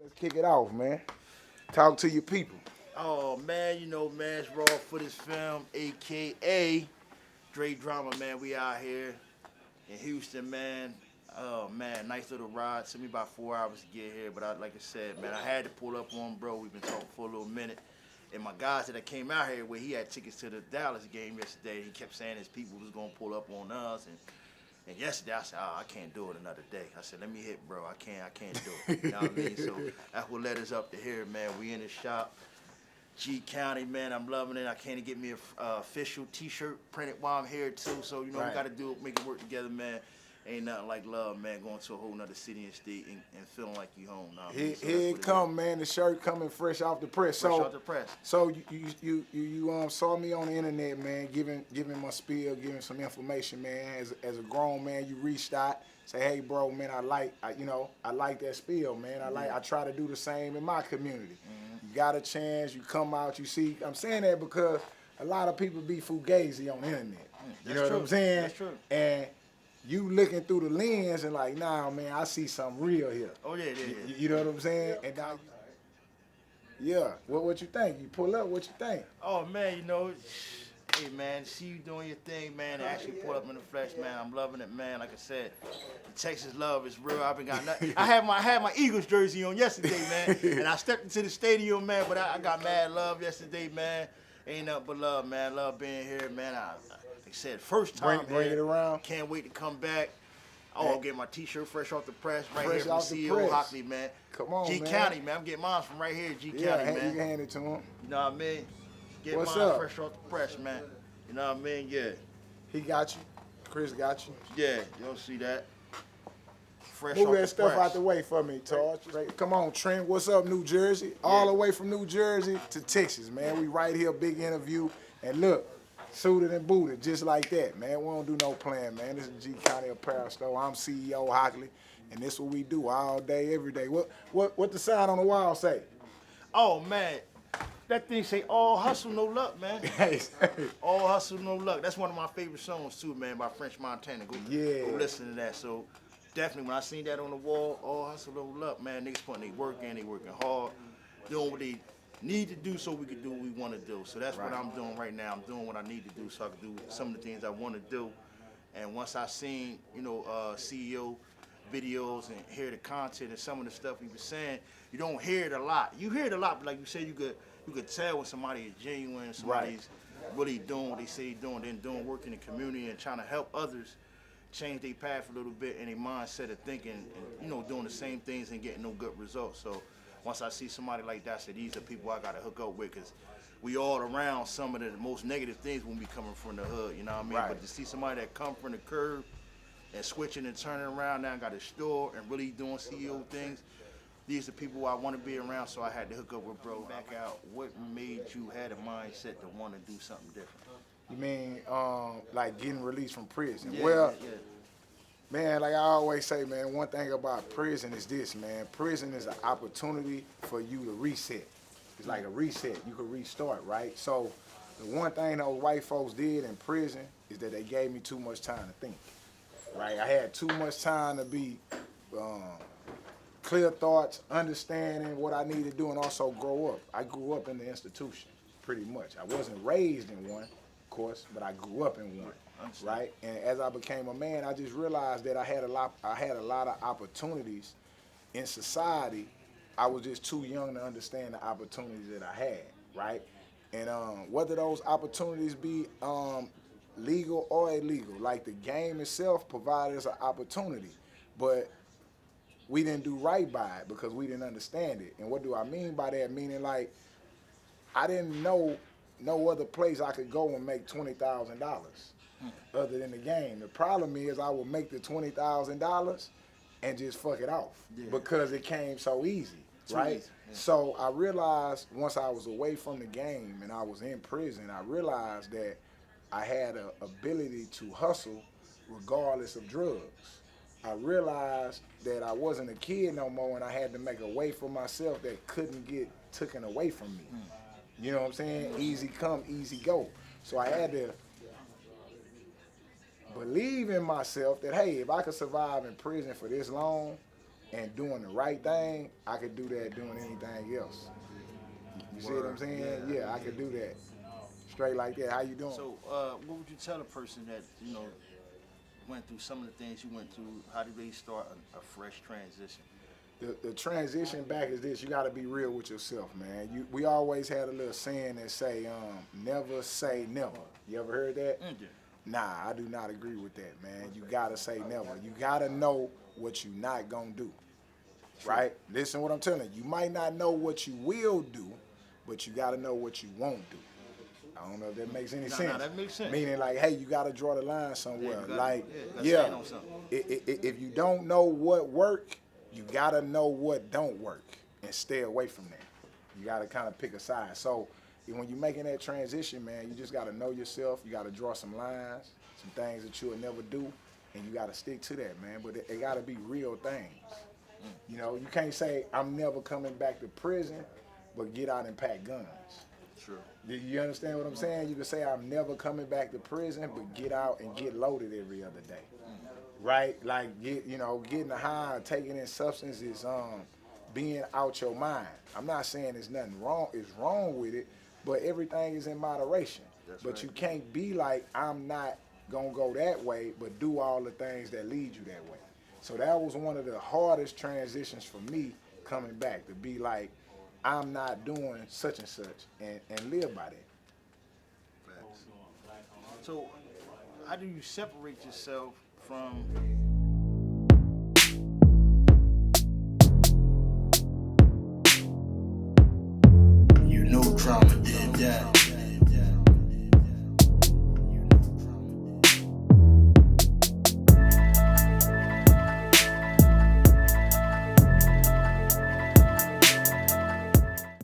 Let's kick it off, man. Talk to your people. Oh man, man, it's Raw for this film, aka Dre Drama, man. We out here in Houston, man. Oh man, nice little ride. Took me about 4 hours to get here, but like I said, man, I had to pull up on bro. We've been talking for a little minute. And my guys that I came out here with, he had tickets to the Dallas game yesterday. He kept saying his people was gonna pull up on us, and yesterday I said, oh, I can't do it another day. I said, let me hit, bro. I can't do it. You know what I mean? So that's what led us up to here, man. We in the shop. G County, man, I'm loving it. I can't get me a official T-shirt printed while I'm here too. So we got to do it, make it work together, man. Ain't nothing like love, man. Going to a whole nother city and state and feeling like you home. Now, Here it come, man. The shirt coming fresh off the press. Fresh off the press. So you saw me on the internet, man, giving my spiel, giving some information, man. As a grown man, you reached out, say, hey, bro, man, I like that spiel, man. I try to do the same in my community. Mm-hmm. You got a chance, you come out, you see. I'm saying that because a lot of people be fugazi on the internet. You know what I'm saying? That's true. And you looking through the lens and like, nah, man, I see something real here. Oh yeah. You know what I'm saying? And now, yeah, what you think? You pull up, what you think? Oh man, hey man, see you doing your thing, man. And actually pull up in the flesh, man. I'm loving it, man. Like I said, the Texas love is real. I've been got nothing. I had my Eagles jersey on yesterday, man, and I stepped into the stadium, man. But I got mad love yesterday, man. Ain't nothing but love, man. Love being here, man. Like I said, first time bring it around. Can't wait to come back. Oh, I'll get my T-shirt fresh off the press, right fresh here from CEO Hockley, man. Come on, G man. County, man. I'm getting mine from right here, G County, man. You can hand it to him. You know what I mean? Get What's mine up? fresh off the press, man. You know what I mean? Yeah. He got you. Chris got you. Yeah, you'll see that. Fresh Move off that the stuff press. out the way for me, Torch. Come on, Trent. What's up, New Jersey? All the way from New Jersey to Texas, man. We right here, big interview. And look, suited and booted, just like that, man. We don't do no playing, man. This is G County Apparel Store. I'm CEO Hockley, and this is what we do all day, every day. What the sign on the wall say? Oh, man. That thing say, all hustle, no luck, man. All hustle, no luck. That's one of my favorite songs, too, man, by French Montana. Go listen to that. So, definitely, when I seen that on the wall, all hustle, no luck, man, niggas putting their work in, they working hard, doing what they need to do so we can do what we want to do. So that's what I'm doing right now. I'm doing what I need to do so I can do some of the things I want to do. And once I seen, CEO videos and hear the content and some of the stuff he was saying, you don't hear it a lot. You hear it a lot, but like you said, you could tell when somebody is genuine, somebody's really doing what they say they're doing, then doing work in the community and trying to help others change their path a little bit and their mindset of thinking and, doing the same things and getting no good results. So once I see somebody like that, I say these are people I got to hook up with because we all around some of the most negative things when we coming from the hood, you know what I mean? Right. But to see somebody that come from the curb and switching and turning around now, got a store and really doing CEO things, these are people I want to be around, so I had to hook up with bro. Back out, what made you had a mindset to want to do something different? You mean like getting released from prison? Yeah. Man, like I always say, man, one thing about prison is this, man. Prison is an opportunity for you to reset. It's like a reset. You can restart, right? So the one thing those white folks did in prison is that they gave me too much time to think, right? I had too much time to be clear thoughts, understanding what I need to do, and also grow up. I grew up in the institution, pretty much. I wasn't raised in one, of course, but I grew up in one. Right, and as I became a man, I just realized that I had a lot of opportunities in society. I was just too young to understand the opportunities that I had, right? And whether those opportunities be legal or illegal, like the game itself provided us an opportunity, but we didn't do right by it because we didn't understand it. And what do I mean by that? Meaning like I didn't know no other place I could go and make $20,000. Other than the game. The problem is I would make the $20,000 and just fuck it off because it came so easy, right? Easy. Yeah. So I realized once I was away from the game and I was in prison, I realized that I had an ability to hustle regardless of drugs. I realized that I wasn't a kid no more and I had to make a way for myself that couldn't get taken away from me. You know what I'm saying? Easy come, easy go. So I had to believe in myself that, hey, if I could survive in prison for this long, and doing the right thing, I could do that doing anything else. You see what I'm saying? Yeah, I could do that. Straight like that. How you doing? So, what would you tell a person that went through some of the things you went through? How do they start a fresh transition? The transition back is this: you got to be real with yourself, man. We always had a little saying that say, "Never say never." You ever heard that? Mm-hmm. Nah, I do not agree with that, man. You gotta say never. You gotta know what you not gonna do, right? Listen, what I'm telling you. You might not know what you will do, but you gotta know what you won't do. I don't know if that makes any sense. No, that makes sense. Meaning, like, hey, you gotta draw the line somewhere. Yeah, if you don't know what work, you gotta know what don't work and stay away from that. You gotta kind of pick a side. So when you're making that transition, man, you just gotta know yourself. You gotta draw some lines, some things that you'll never do, and you gotta stick to that, man. But it gotta be real things. You know, you can't say I'm never coming back to prison, but get out and pack guns. True. You understand what I'm saying? You can say I'm never coming back to prison, but get out and get loaded every other day. Right? Like getting high, taking in substances, being out your mind. I'm not saying there's nothing wrong. It's wrong with it, but everything is in moderation. But you can't be like, I'm not gonna go that way, but do all the things that lead you that way. So that was one of the hardest transitions for me coming back, to be like, I'm not doing such and such, and live by that. Facts. So, how do you separate yourself from